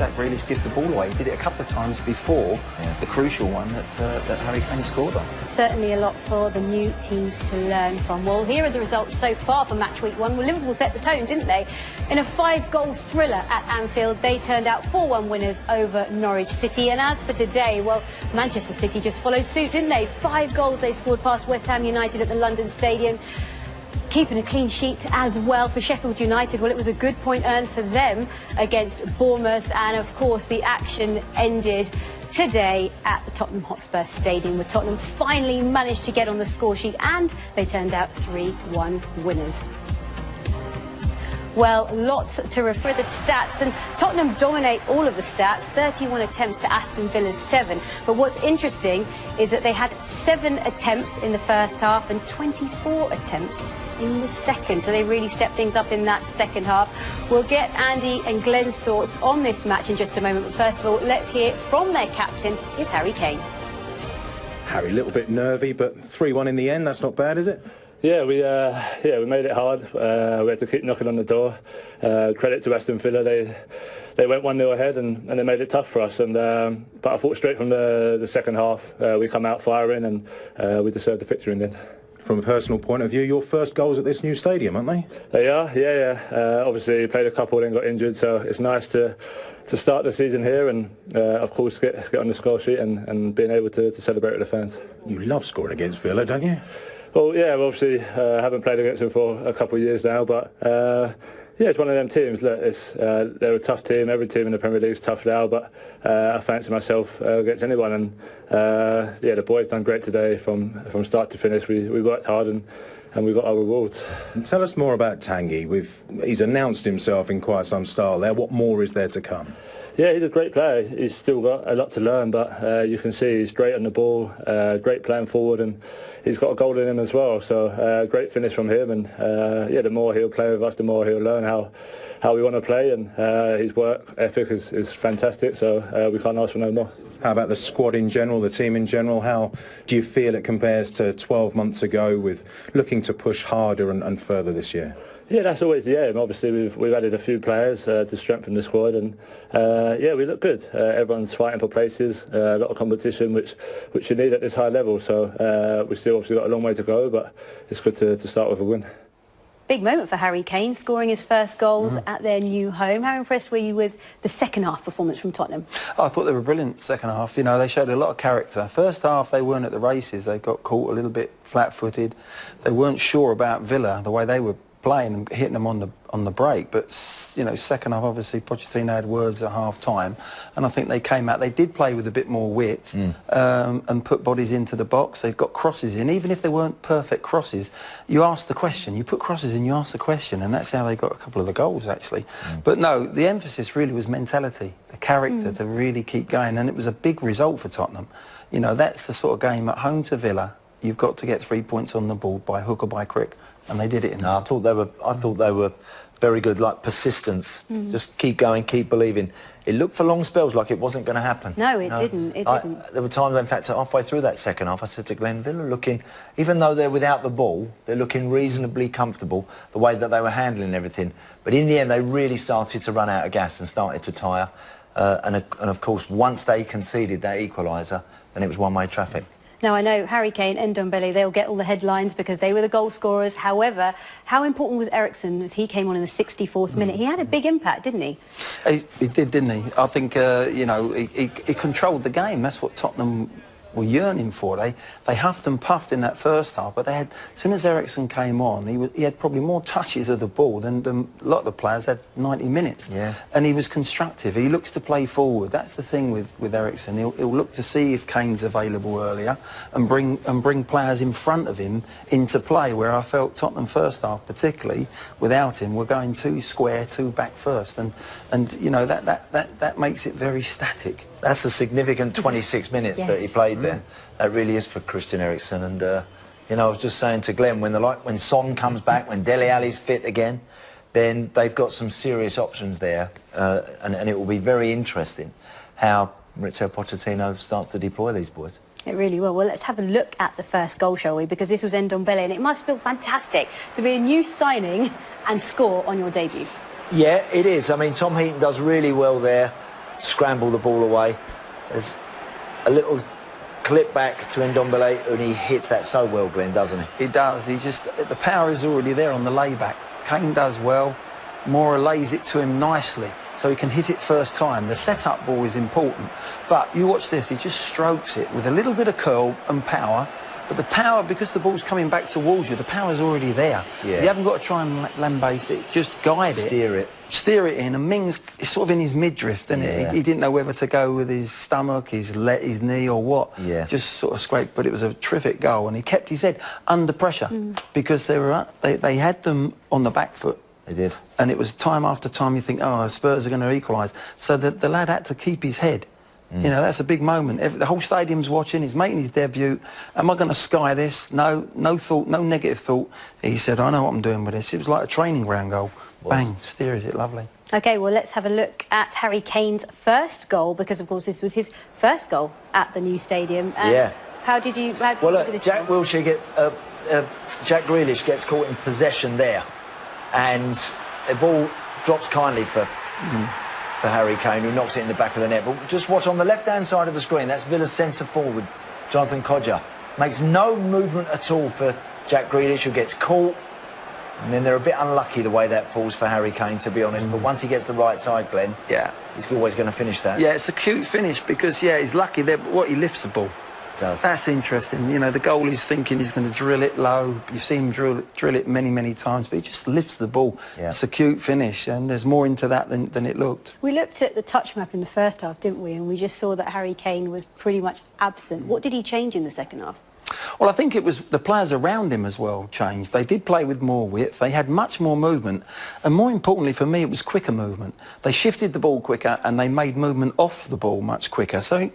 Jack Grealish give the ball away. He did it a couple of times before the crucial one that Harry Kane scored on. Certainly a lot for the new teams to learn from. Well, here are the results so far for match week 1. Well, Liverpool set the tone, didn't they? In a 5-goal thriller at Anfield, they turned out 4-1 winners over Norwich City. And as for today, well, Manchester City just followed suit, didn't they? 5 goals they scored past West Ham United at the London Stadium. Keeping a clean sheet as well for Sheffield United. Well, it was a good point earned for them against Bournemouth. And, of course, the action ended today at the Tottenham Hotspur Stadium, where Tottenham finally managed to get on the score sheet and they turned out 3-1 winners. Well, lots to refer to the stats, and Tottenham dominate all of the stats, 31 attempts to Aston Villa's 7. But what's interesting is that they had 7 attempts in the first half and 24 attempts in the second. So they really stepped things up in that second half. We'll get Andy and Glenn's thoughts on this match in just a moment. But first of all, let's hear from their captain, is Harry Kane. Harry, a little bit nervy, but 3-1 in the end. That's not bad, is it? Yeah, we made it hard. We had to keep knocking on the door. Credit to Aston Villa, they went 1-0 ahead and they made it tough for us. And but I thought straight from the second half we come out firing and we deserved the victory in the end. From a personal point of view, your first goals at this new stadium, aren't they? They are, yeah. Obviously played a couple then got injured, so it's nice to start the season here and of course get on the score sheet and being able to celebrate with the fans. You love scoring against Villa, don't you? Well, yeah, obviously haven't played against them for a couple of years now, but yeah, it's one of them teams. Look, they're a tough team. Every team in the Premier League is tough now, but I fancy myself against anyone. And yeah, the boys done great today from start to finish. We worked hard and we got our rewards. And tell us more about Tanguy. He's announced himself in quite some style there. What more is there to come? Yeah, he's a great player. He's still got a lot to learn, but you can see he's great on the ball, great playing forward, and he's got a goal in him as well. So great finish from him, and yeah, the more he'll play with us, the more he'll learn how we want to play, and his work ethic is fantastic. So we can't ask for no more. How about the squad in general, the team in general? How do you feel it compares to 12 months ago, with looking to push harder and further this year? Yeah, that's always the aim. Obviously, we've added a few players to strengthen the squad, and yeah, we look good. Everyone's fighting for places, a lot of competition, which you need at this high level. So we still obviously got a long way to go, but it's good to start with a win. Big moment for Harry Kane, scoring his first goals at their new home. How impressed were you with the second half performance from Tottenham? I thought they were brilliant second half. You know, they showed a lot of character. First half, they weren't at the races. They got caught a little bit flat-footed. They weren't sure about Villa, the way they were playing and hitting them on the break, but you know, second half obviously Pochettino had words at half time, and I think they came out. They did play with a bit more width and put bodies into the box. They've got crosses in, even if they weren't perfect crosses. You ask the question, you put crosses in, you ask the question, and that's how they got a couple of the goals actually. But no, the emphasis really was mentality, the character to really keep going, and it was a big result for Tottenham. You know, that's the sort of game at home to Villa. You've got to get 3 points on the board by hook or by crook. And they did it in the I thought they were very good, like persistence. Just keep going, keep believing. It looked for long spells like it wasn't going to happen. No, it didn't. It didn't. There were times, in fact, halfway through that second half, I said to Glenn, Villa looking, even though they're without the ball, they're looking reasonably comfortable, the way that they were handling everything. But in the end, they really started to run out of gas and started to tire. And of course, once they conceded that equaliser, then it was one-way traffic. Now, I know Harry Kane and Ndombele, they'll get all the headlines because they were the goal scorers. However, how important was Eriksen as he came on in the 64th minute? He had a big impact, didn't he? He did, didn't he? I think, you know, he controlled the game. That's what Tottenham were yearning for. They huffed and puffed in that first half, but they had, as soon as Eriksen came on, he had probably more touches of the ball than a lot of the players had 90 minutes. Yeah. And he was constructive. He looks to play forward. That's the thing with Eriksen. He'll look to see if Kane's available earlier and bring players in front of him into play, where I felt Tottenham first half, particularly without him, were going too square, too back first, and you know, that makes it very static. That's a significant 26 minutes that he played there. That really is for Christian Eriksen. And you know, I was just saying to Glenn, when Son comes back, when Dele Alli's fit again, then they've got some serious options there, and it will be very interesting how Mauricio Pochettino starts to deploy these boys. It really will. Well, let's have a look at the first goal, shall we? Because this was Ndombele, and it must feel fantastic to be a new signing and score on your debut. Yeah, it is. I mean, Tom Heaton does really well there. scramble the ball away. There's a little clip back to Ndombele, and he hits that so well, Glenn, doesn't he? He does. The power is already there on the layback. Kane does well. Mora lays it to him nicely, so he can hit it first time. The set-up ball is important. But you watch this, he just strokes it with a little bit of curl and power. But the power, because the ball's coming back towards you, the power's already there. Yeah. You haven't got to try and lambaste it, just guide it. Steer it in, and Mings is sort of in his midriff, isn't it? He didn't know whether to go with his stomach, his knee or what. Yeah. Just sort of scraped, but it was a terrific goal, and he kept his head under pressure because they had them on the back foot. They did. And it was time after time you think, oh, Spurs are going to equalise. So the lad had to keep his head. You know, that's a big moment. The whole stadium's watching, he's making his debut. Am I going to sky this? No thought, no negative thought. He said, I know what I'm doing with this. It was like a training ground goal. Bang, steers it, lovely. OK, well, let's have a look at Harry Kane's first goal, because, of course, this was his first goal at the new stadium. How did you well, look, this Jack Jack Grealish gets caught in possession there, and the ball drops kindly for Harry Kane, who knocks it in the back of the net. But just watch on the left-hand side of the screen, that's Villa's centre-forward, Jonathan Kodjia. Makes no movement at all for Jack Grealish, who gets caught. And then they're a bit unlucky the way that falls for Harry Kane, to be honest. But once he gets the right side, Glenn, he's always going to finish that. Yeah, it's a cute finish because, he's lucky there, but what he lifts the ball. Does. That's interesting. You know, the goalie's thinking he's going to drill it low. You've seen him drill it many, many times, but he just lifts the ball. Yeah. It's a cute finish, and there's more into that than it looked. We looked at the touch map in the first half, didn't we? And we just saw that Harry Kane was pretty much absent. What did he change in the second half? Well, I think it was the players around him as well changed. They did play with more width. They had much more movement. And more importantly for me, it was quicker movement. They shifted the ball quicker and they made movement off the ball much quicker. So,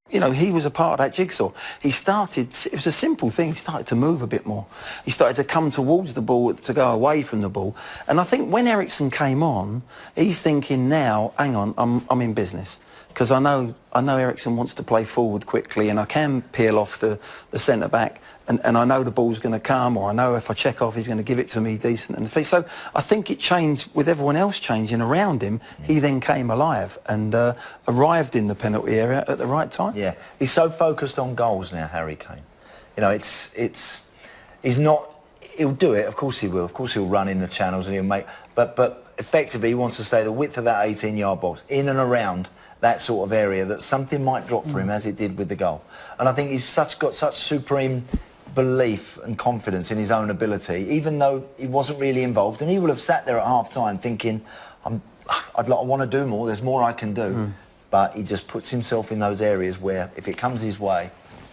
you know, he was a part of that jigsaw. He started, it was a simple thing, he started to move a bit more. He started to come towards the ball, to go away from the ball. And I think when Eriksen came on, he's thinking now, hang on, I'm in business. Because I know Eriksen wants to play forward quickly, and I can peel off the centre-back, and I know the ball's going to come, or I know if I check off, he's going to give it to me decent. And so I think it changed with everyone else changing around him. He then came alive and arrived in the penalty area at the right time. Yeah, he's so focused on goals now, Harry Kane. You know, he's not. He'll do it, of course he will. Of course he'll run in the channels and he'll make. But effectively, he wants to stay the width of that 18-yard box, in and around that sort of area, that something might drop for him, as it did with the goal. And I think he's got such supreme belief and confidence in his own ability, even though he wasn't really involved. And he will have sat there at half-time thinking, I want to do more, there's more I can do. But he just puts himself in those areas where, if it comes his way,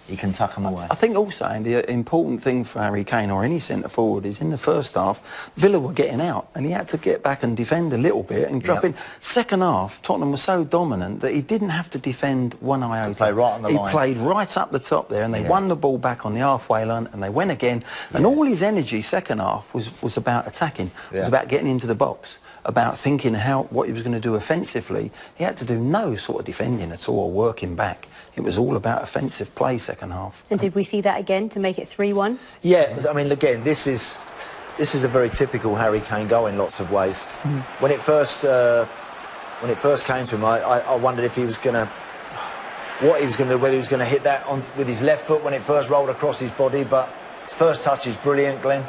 he can tuck them away. I think also, Andy, an important thing for Harry Kane or any centre-forward is in the first half, Villa were getting out and he had to get back and defend a little bit and drop in. Second half, Tottenham was so dominant that he didn't have to defend one iota. He played right on the line. He played right up the top there, and they won the ball back on the halfway line, and they went again. And all his energy, second half, was about attacking. It was about getting into the box, about thinking what he was going to do offensively. He had to do no sort of defending at all, or working back. It was all about offensive play second half. And did we see that again to make it 3-1? Yeah, I mean, again, this is a very typical Harry Kane goal in lots of ways. When it first came to him, I wondered if he was going to, what he was going to do, whether he was going to hit that with his left foot when it first rolled across his body. But his first touch is brilliant, Glenn.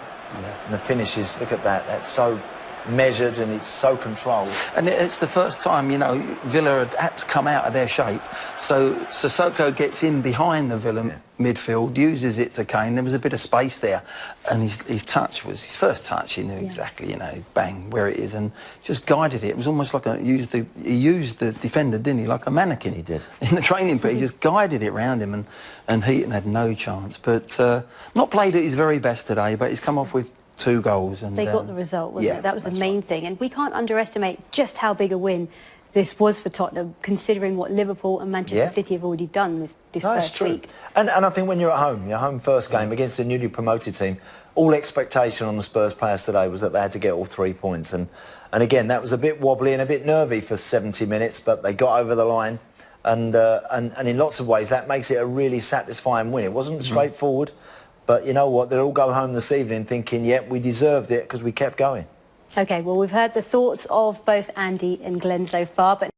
And the finish is, look at that, that's so measured and it's so controlled. And it's the first time, you know, Villa had to come out of their shape. So Sissoko gets in behind the Villa midfield, uses it to Kane. There was a bit of space there, and his touch was his first touch. He knew exactly, you know, bang, where it is, and just guided it. It was almost like he used the defender, didn't he, like a mannequin. He did in the training pit. He just guided it round him, and Heaton had no chance. But not played at his very best today. But he's come off with 2 goals. And they got the result, wasn't it? That was the main thing. And we can't underestimate just how big a win this was for Tottenham, considering what Liverpool and Manchester City have already done this first week. And I think when you're at home, your home first game against a newly promoted team, all expectation on the Spurs players today was that they had to get all 3 points. And again, that was a bit wobbly and a bit nervy for 70 minutes, but they got over the line. And in lots of ways, that makes it a really satisfying win. It wasn't straightforward. But you know what? They'll all go home this evening thinking, yep, we deserved it because we kept going. OK, well, we've heard the thoughts of both Andy and Glenn so far, but